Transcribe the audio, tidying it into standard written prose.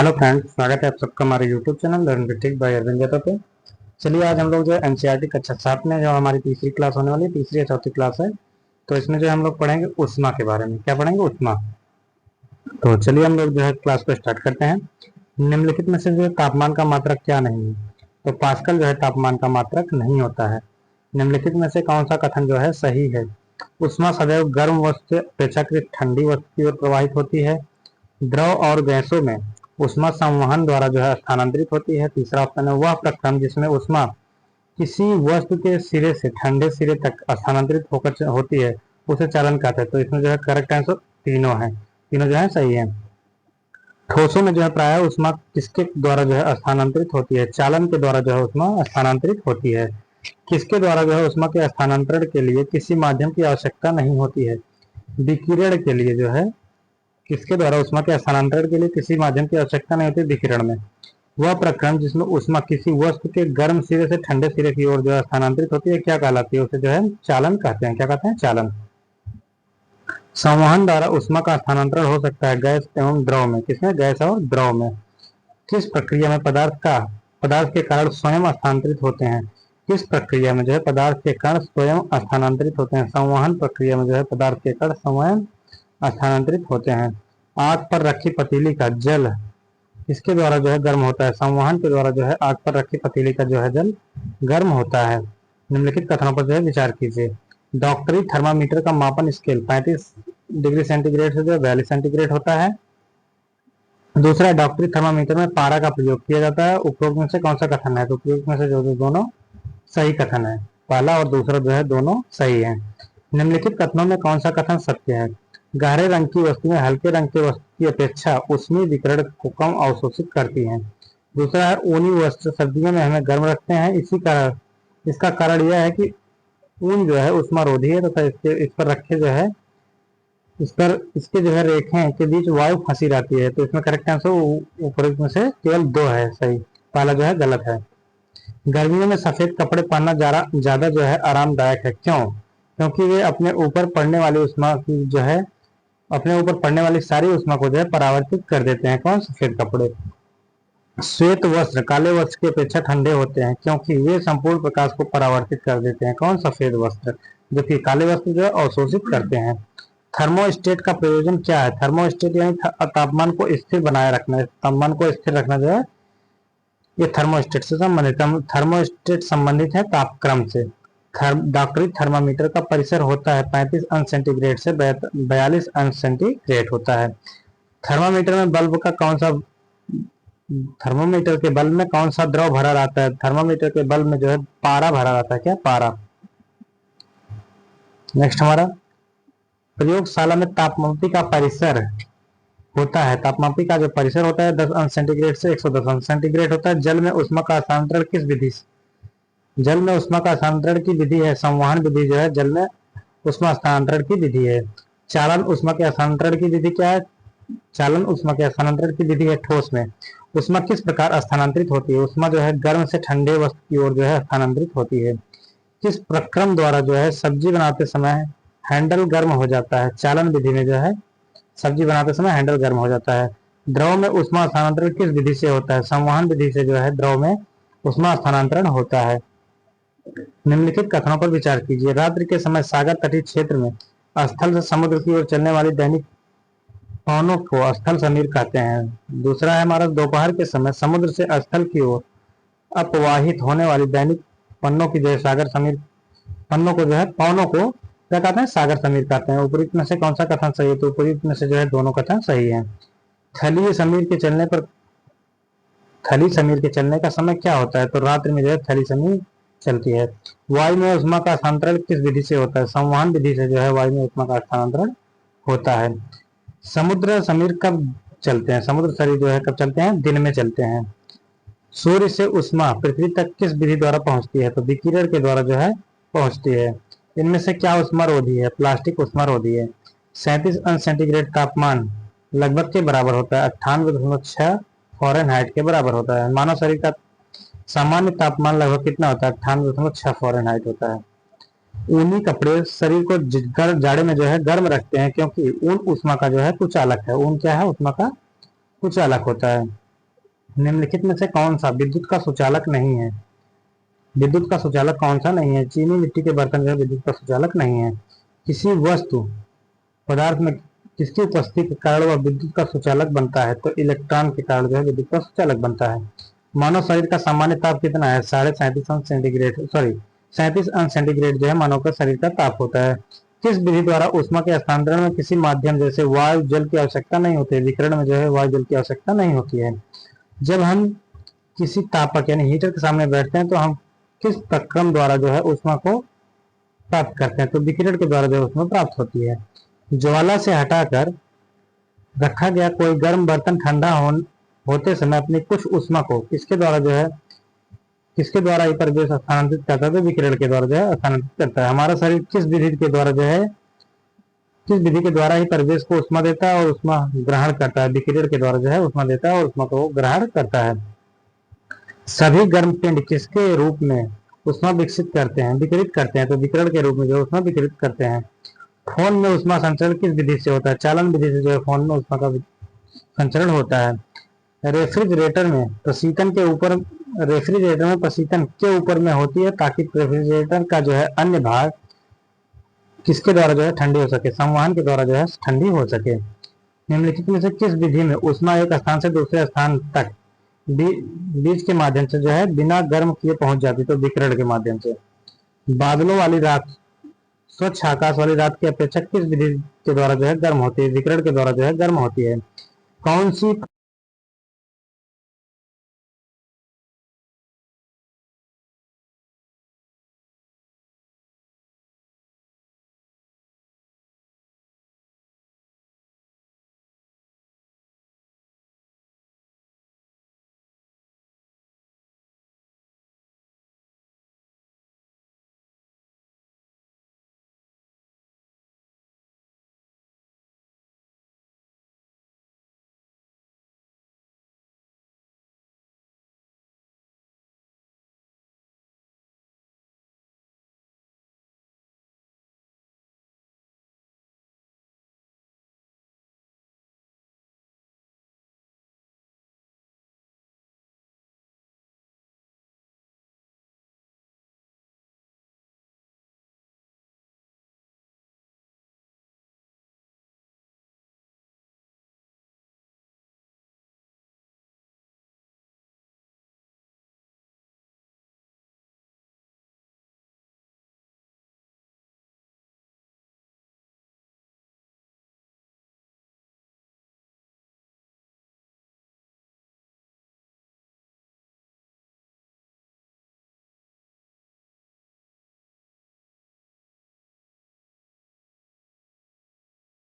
Hello friends, स्वागत है आप सबका हमारे YouTube channel learn with tech by Arvind Yadav पे। चलिए आज हम लोग जो है एनसीईआरटी कक्षा 7 में जो हमारी तीसरी क्लास होने वाली है, तीसरी या चौथी क्लास है। तो इसमें जो हम लोग पढ़ेंगे उष्मा के बारे में। क्या पढ़ेंगे? उष्मा। तो चलिए हम लोग जो है क्लास को स्टार्ट करते हैं। निम्नलिखित में से जो है तापमान का मात्रक क्या नहीं है? तो पास्कल जो है तापमान का मात्रक नहीं होता है। निम्नलिखित में से कौन सा कथन जो है सही है? उष्मा सदैव गर्म वस्तु से अपेक्षाकृत ठंडी वस्तु की ओर प्रवाहित होती है। द्रव और गैसों में उष्मा संवहन द्वारा जो है स्थानांतरित होती है। तीसरा ऑप्शन है वह प्रक्रम जिसमें उष्मा किसी वस्तु के सिरे से ठंडे सिरे तक स्थानांतरित होकर होती है उसे चालन कहते हैं। तो इसमें जो है करेक्ट आंसर तीनों है, तीनों जो है सही है। ठोसों में जो है प्राय उष्मा किसके द्वारा जो है स्थानांतरित होती है? चालन के द्वारा जो है उष्मा स्थानांतरित होती है। किसके द्वारा जो है उष्मा के स्थानांतरण के लिए किसी माध्यम की आवश्यकता नहीं होती है? विकिरण के लिए जो है किसके द्वारा उष्मा के स्थानांतरण के लिए किसी माध्यम की आवश्यकता नहीं होती? विकिरण में। वह प्रक्रम जिसमें उष्मा किसी वस्तु के गर्म सिरे से ठंडे सिरे की ओर जो है स्थानांतरित होती है क्या कहलाती है? उसे जो है चालन कहते हैं। क्या कहते हैं? चालन। संवहन द्वारा उष्मा का स्थानांतरण हो सकता है गैस एवं द्रव में। किसमें? गैस और द्रव में। किस प्रक्रिया में पदार्थ के कारण स्वयं स्थानांतरित होते हैं? किस प्रक्रिया में जो है पदार्थ के कण स्वयं स्थानांतरित होते हैं? संवहन प्रक्रिया में जो है पदार्थ के कण स्वयं स्थानांतरित होते हैं। आग पर रखी पतीली का जल किसके द्वारा जो है गर्म होता है? संवहन के द्वारा जो है आग पर रखी पतीली का जो है जल गर्म होता है। निम्नलिखित कथनों पर जो है विचार कीजिए। डॉक्टरी थर्मामीटर का मापन स्केल 35 डिग्री सेंटीग्रेड से जो है 42 सेंटीग्रेड होता है। दूसरा, डॉक्टरी थर्मामीटर में पारा का प्रयोग किया जाता है। उपरोक्त में से कौन सा कथन है? तो उपरोक्त में से जो दोनों सही कथन है। पहला और दूसरा जो है दोनों सही है। निम्नलिखित कथनों में कौन सा कथन सत्य है? गहरे रंग की वस्तुएं हल्के रंग की वस्तु की अपेक्षा ऊष्मीय विकिरण को कम अवशोषित करती हैं। दूसरा है ऊनी वस्त्र सर्दियों में हमें गर्म रखते हैं। इसका कारण यह है कि ऊन जो है उष्मारोधी है तथा इस पर रखे जो है इसके जो है रेखें के बीच वायु फंसी रहती है। तो इसमें करेक्ट आंसर ऊपर में से केवल दो है सही, पहला जो है गलत है। गर्मियों में सफेद कपड़े पहनना ज्यादा जो है आरामदायक है। क्यों? क्योंकि वे अपने ऊपर पड़ने वाली उष्मा की जो है अपने ऊपर पड़ने वाली सारी उष्मा को जो है परावर्तित कर देते हैं। कौन? सफेद कपड़े। श्वेत वस्त्र काले वस्त्र की अपेक्षा ठंडे होते हैं क्योंकि वे संपूर्ण प्रकाश को परावर्तित कर देते हैं। कौन? सफेद वस्त्र। जबकि काले वस्त्र जो है अवशोषित करते हैं। थर्मोस्टेट का प्रयोजन क्या है? थर्मोस्टेट यानी तापमान को स्थिर बनाए रखना, तापमान को स्थिर रखना जो है ये थर्मोस्टेट से संबंधित। थर्मोस्टेट संबंधित है तापक्रम से। डॉक्टरी थर्मामीटर का परिसर होता है 35 अंश सेंटीग्रेड से 42 अंश सेंटीग्रेड होता है। थर्मामीटर में बल्ब का कौन सा थर्मोमीटर के बल्ब में कौन सा द्रव भरा रहता है? थर्मामीटर के बल्ब में जो है पारा भरा रहता है। क्या? पारा। नेक्स्ट हमारा प्रयोगशाला में तापमापी का परिसर होता है। तापमापी का जो परिसर होता है 10 अंश सेंटीग्रेड से 110 अंश सेंटीग्रेड होता है। जल में उष्मा का हस्तांतरण किस विधि से? जल में उष्मा का हस्तांतरण की विधि है संवहन विधि जो है जल में उष्मा हस्तांतरण की विधि है। चालन उष्मा के हस्तांतरण की विधि क्या है? चालन उष्मा के हस्तांतरण की विधि है ठोस में। उष्मा किस प्रकार स्थानांतरित होती है? उष्मा जो है गर्म से ठंडे वस्तु की ओर जो है स्थानांतरित होती है। किस प्रक्रम द्वारा जो है सब्जी बनाते समय हैंडल गर्म हो जाता है? चालन विधि में जो है सब्जी बनाते समय हैंडल गर्म हो जाता है। द्रव में उष्मा स्थानांतरण किस विधि से होता है? संवहन विधि से जो है द्रव में उष्मा स्थानांतरण होता है। निम्नलिखित कथनों पर विचार कीजिए। रात्रि के समय सागर तटीय क्षेत्र में स्थल से समुद्र की ओर चलने वाली दैनिक पवनों को स्थल समीर कहते हैं। दूसरा है हमारा दोपहर के समय समुद्र से स्थल की ओर अपवाहित होने वाली दैनिक पन्नों की जो है सागर समीर पन्नों को जो है पवनों को क्या कहते हैं? सागर समीर कहते हैं। उपयुक्त में से कौन सा कथन सही है? तो उपयुक्त में से जो है दोनों कथन सही है। थलीय समीर के चलने पर थली समीर के चलने का समय क्या होता है? तो रात्रि में जो है थली समीर चलती है। वायु में उष्मा का स्थानांतरण किस विधि से होता है? संवहन विधि से जो है वायु में उष्मा का स्थानांतरण होता है। समुद्र समीर कब चलते हैं? समुद्र समीर जो है कब चलते हैं? दिन में चलते हैं। सूर्य से उष्मा पृथ्वी तक किस विधि द्वारा पहुंचती है? तो विकिरण के द्वारा जो है पहुंचती है। इनमें से क्या उष्मारोधी है? प्लास्टिक उष्मारोधी है। 37 अंश सेंटीग्रेड तापमान लगभग के बराबर होता है 98.6 फ़ारेनहाइट के बराबर होता है। मानव शरीर का सामान्य तापमान लगभग कितना होता है? 98.6 फ़ारेनहाइट होता है। ऊनी कपड़े शरीर को जाड़े में जो है गर्म रखते हैं क्योंकि ऊन उष्मा का जो है कुचालक है। ऊन क्या है? उष्मा का कुचालक होता है। निम्नलिखित में से कौन सा विद्युत का सुचालक नहीं है? विद्युत का सुचालक कौन सा नहीं है? चीनी मिट्टी के बर्तन जो है विद्युत का सुचालक नहीं है। किसी वस्तु पदार्थ में किसकी उपस्थिति के कारण वह विद्युत का सुचालक बनता है? तो इलेक्ट्रॉन के कारण जो है विद्युत का सुचालक बनता है। मानव शरीर का सामान्य ताप कितना है? 37.5 अंश सेंटीग्रेड, सॉरी 37 अंश सेंटीग्रेड जो है मानव का शरीर का ताप होता है। किस विधि द्वारा ऊष्मा के हस्तांतरण में किसी माध्यम जैसे वायु जल की आवश्यकता नहीं होती है? विकिरण में जो है वायु जल की आवश्यकता नहीं होती है। जब हम किसी तापक यानी हीटर के सामने बैठते हैं तो हम किस प्रक्रम द्वारा जो है ऊष्मा को प्राप्त करते हैं? तो विकिरण के द्वारा जो है ऊष्मा प्राप्त होती है। ज्वाला से हटाकर रखा गया कोई गर्म बर्तन ठंडा होते समय अपनी कुछ ऊष्मा को किसके द्वारा ही परिवेश स्थानांतरित करता है? तो विकिरण के द्वारा जो है स्थानांतरित करता है। हमारा शरीर किस विधि के द्वारा जो है किस विधि के द्वारा ही परिवेश को ऊष्मा देता है और ऊष्मा ग्रहण करता है? विकिरण के द्वारा जो है ऊष्मा देता है और ऊष्मा को ग्रहण करता है। सभी गर्म पिंड किसके रूप में ऊष्मा विकसित करते हैं विकिरित करते हैं? तो विकिरण के रूप में जो ऊष्मा विकिरित करते हैं। फोन में ऊष्मा संचरण किस विधि से होता है? चालन विधि से जो है फोन में ऊष्मा का संचरण होता है। रेफ्रिजरेटर में प्रशीतन के ऊपर में होती है ताकि रेफ्रिजरेटर का जो है अन्य भाग किसके द्वारा जो है ठंडी हो सके? संवहन के द्वारा जो है ठंडी हो सके। निम्नलिखित में से किस विधि में ऊष्मा एक स्थान से दूसरे स्थान तक बीज के माध्यम से जो है बिना गर्म किए पहुंच जाती? तो विकिरण के माध्यम से। बादलों वाली रात स्वच्छ आकाश वाली रात की अपेक्षा किस विधि के द्वारा जो है गर्म होती है? विकिरण के द्वारा जो है गर्म होती है। कौन सी